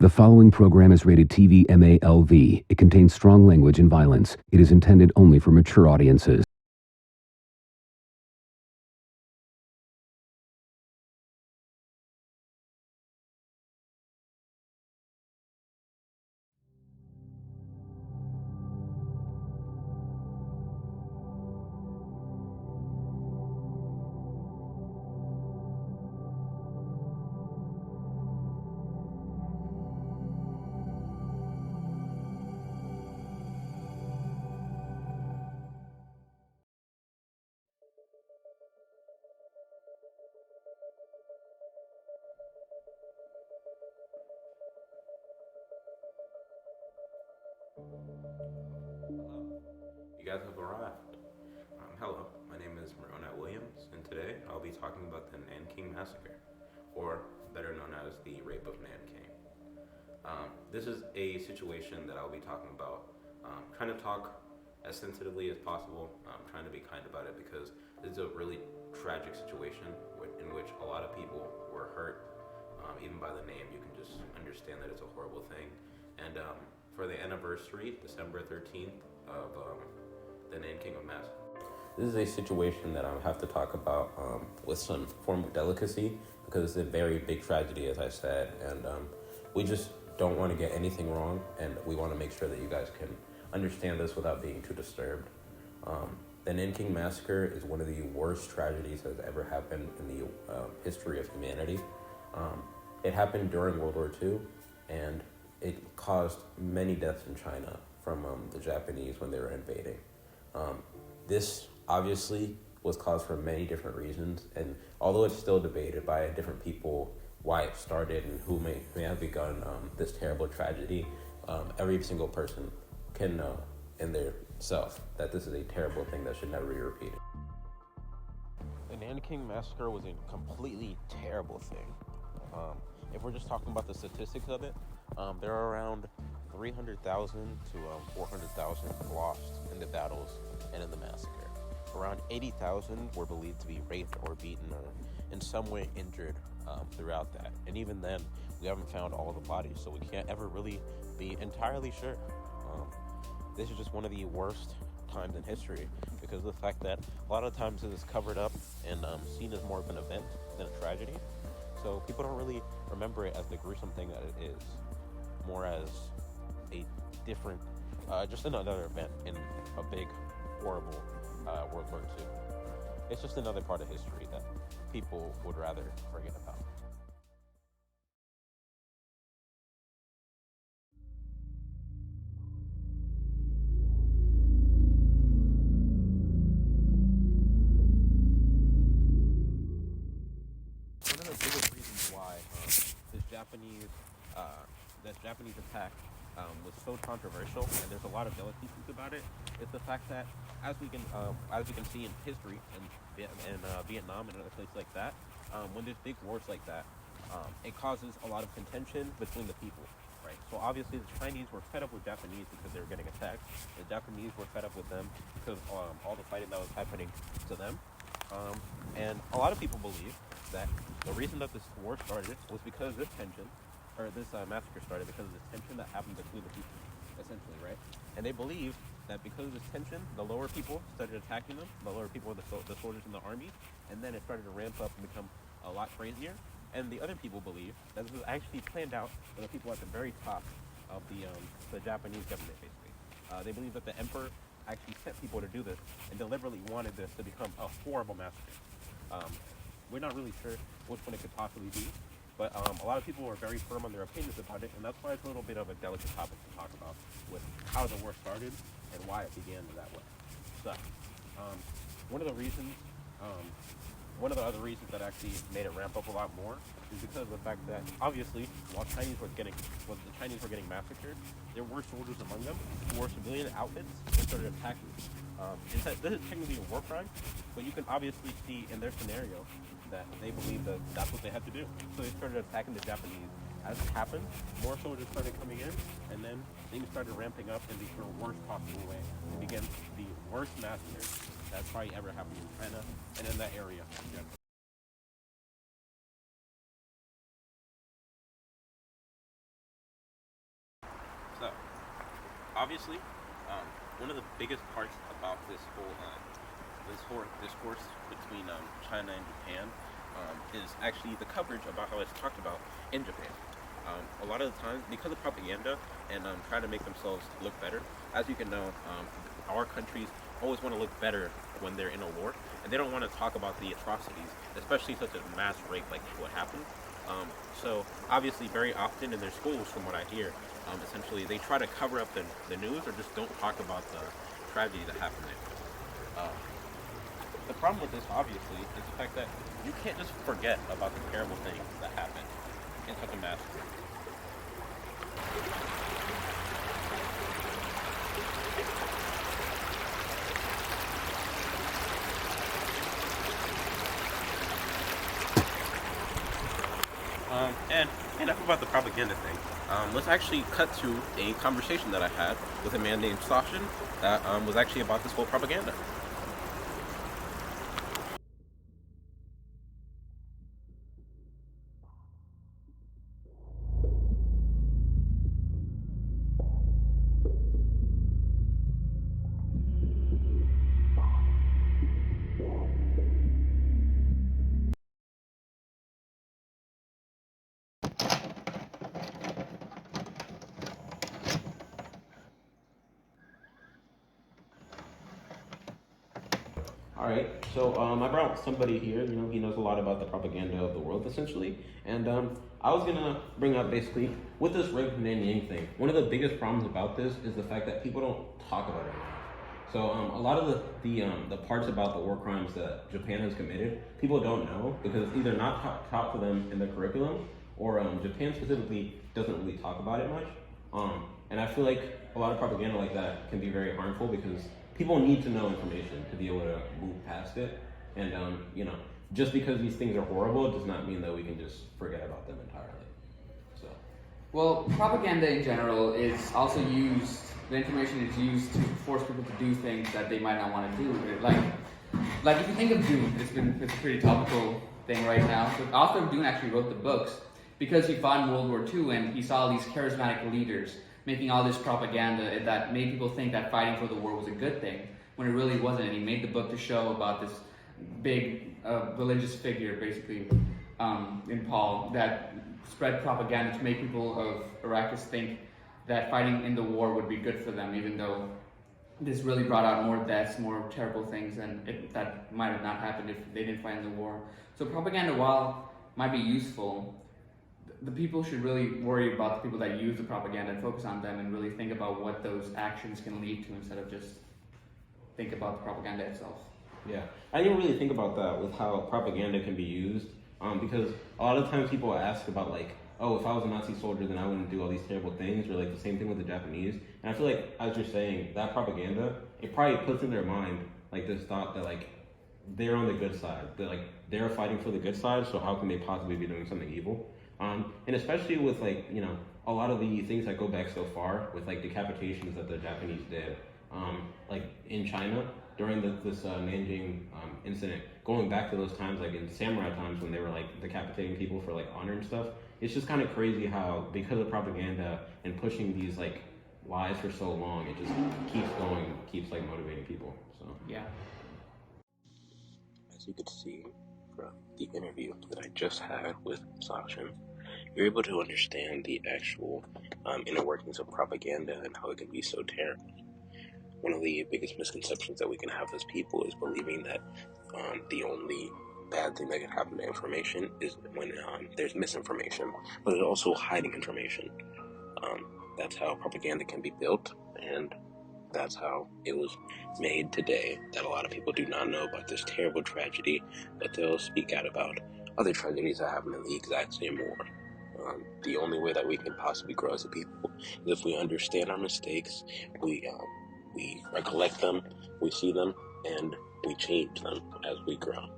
The following program is rated TV MALV. It contains strong language and violence. It is intended only for mature audiences. Hello, you guys have arrived. Hello, my name is Marona Williams, and today I'll be talking about the Nanking Massacre, or better known as the Rape of Nanking. This is a situation that I'll be talking about, trying to talk as sensitively as possible, trying to be kind about it because this is a really tragic situation in which a lot of people were hurt. Even by the name, you can just understand that it's a horrible thing. And for the anniversary, December 13th of the Nanking Massacre. This is a situation that I have to talk about with some form of delicacy because it's a very big tragedy, as I said, and we just don't want to get anything wrong, and we want to make sure that you guys can understand this without being too disturbed. The Nanking Massacre is one of the worst tragedies that has ever happened in the history of humanity. It happened during World War II, and it caused many deaths in China from the Japanese when they were invading. This obviously was caused for many different reasons, and although it's still debated by different people why it started and who may have begun this terrible tragedy, every single person can know in their self that this is a terrible thing that should never be repeated. The Nanking Massacre was a completely terrible thing. If we're just talking about the statistics of it, there are around 300,000 to 400,000 lost in the battles and in the massacre. Around 80,000 were believed to be raped or beaten or in some way injured throughout that. And even then, we haven't found all the bodies, so we can't ever really be entirely sure. This is just one of the worst times in history because of the fact that a lot of times it is covered up and seen as more of an event than a tragedy. So people don't really remember it as the gruesome thing that it is, more as a different, just another event in a big, horrible World War II. It's just another part of history that people would rather forget about. One of the biggest reasons why this Japanese this Japanese attack was so controversial, and there's a lot of delicacies about it, is the fact that as we can see in history and Vietnam and other places like that, when there's big wars like that, it causes a lot of contention between the people. Right. So obviously the Chinese were fed up with Japanese because they were getting attacked. The Japanese were fed up with them because all the fighting that was happening to them. And a lot of people believe that the reason that this war started was because this tension, or this massacre started because of this tension that happened between the people, essentially, right? And they believe that because of this tension, the lower people started attacking them, the lower people were the soldiers in the army, and then it started to ramp up and become a lot crazier. And the other people believe that this was actually planned out by the people at the very top of the Japanese government, basically. They believe that the emperor actually sent people to do this and deliberately wanted this to become a horrible massacre. We're not really sure which one it could possibly be, but a lot of people are very firm on their opinions about it, and that's why it's a little bit of a delicate topic to talk about with how the war started and why it began that way. So, one of the reasons, one of the other reasons that actually made it ramp up a lot more is because of the fact that obviously, while the Chinese were getting massacred, there were soldiers among them who wore civilian outfits and started attacking. This is technically a war crime, but you can obviously see in their scenario that they believe that that's what they had to do. So they started attacking the Japanese. As it happened, more soldiers started coming in, and then things started ramping up in the worst possible way. It began the worst massacre that's probably ever happened in China and in that area in general. obviously, one of the biggest parts about this whole discourse between China and Japan is actually the coverage about how it's talked about in Japan. A lot of the time, because of propaganda and trying to make themselves look better, as you can know, our countries always want to look better when they're in a war, and they don't want to talk about the atrocities, especially such a mass rape like what happened. So obviously, very often in their schools, from what I hear, essentially they try to cover up the news or just don't talk about the tragedy that happened there. The problem with this, obviously, is the fact that you can't just forget about the terrible things that happened in such a massacre. And enough about the propaganda thing. Let's actually cut to a conversation that I had with a man named Sachin that was actually about this whole propaganda. All right, so I brought somebody here. You know, he knows a lot about the propaganda of the world, essentially. And I was gonna bring up basically with this rape and Nanking thing. One of the biggest problems about this is the fact that people don't talk about it enough. So a lot of the parts about the war crimes that Japan has committed, people don't know because it's either not taught to them in the curriculum, or Japan specifically doesn't really talk about it much. And I feel like a lot of propaganda like that can be very harmful because people need to know information to be able to move past it. And you know, just because these things are horrible does not mean that we can just forget about them entirely. So, Well, propaganda in general is also used, the information is used to force people to do things that they might not want to do. Like if you think of Dune, it's a pretty topical thing right now. The author of Dune actually wrote the books because he fought in World War II and he saw these charismatic leaders making all this propaganda that made people think that fighting for the war was a good thing when it really wasn't. And he made the book to show about this big religious figure, basically, in Paul, that spread propaganda to make people of Arrakis think that fighting in the war would be good for them, even though this really brought out more deaths, more terrible things, and that might have not happened if they didn't fight in the war. So propaganda, while might be useful, the people should really worry about the people that use the propaganda and focus on them and really think about what those actions can lead to instead of just think about the propaganda itself. yeah, I didn't really think about that with how propaganda can be used, because a lot of times people ask about like, oh, if I was a Nazi soldier, then I wouldn't do all these terrible things, or like the same thing with the Japanese. And I feel like, as you're saying, that propaganda, it probably puts in their mind like this thought that like they're on the good side, that like they're fighting for the good side, so how can they possibly be doing something evil? And especially with like, you know, a lot of the things that go back so far with like decapitations that the Japanese did, like in China during this Nanjing incident, going back to those times like in samurai times when they were like decapitating people for like honor and stuff. It's just kind of crazy how because of propaganda and pushing these like lies for so long, it just keeps going, keeps like motivating people. So Yeah. As you could see from the interview that I just had with Sachin, you're able to understand the actual inner workings of propaganda and how it can be so terrible. One of the biggest misconceptions that we can have as people is believing that the only bad thing that can happen to information is when there's misinformation, but it's also hiding information. That's how propaganda can be built, and that's how it was made today, that a lot of people do not know about this terrible tragedy, but they'll speak out about other tragedies that happen in the exact same war. The only way that we can possibly grow as a people is if we understand our mistakes, we recollect them, we see them, and we change them as we grow.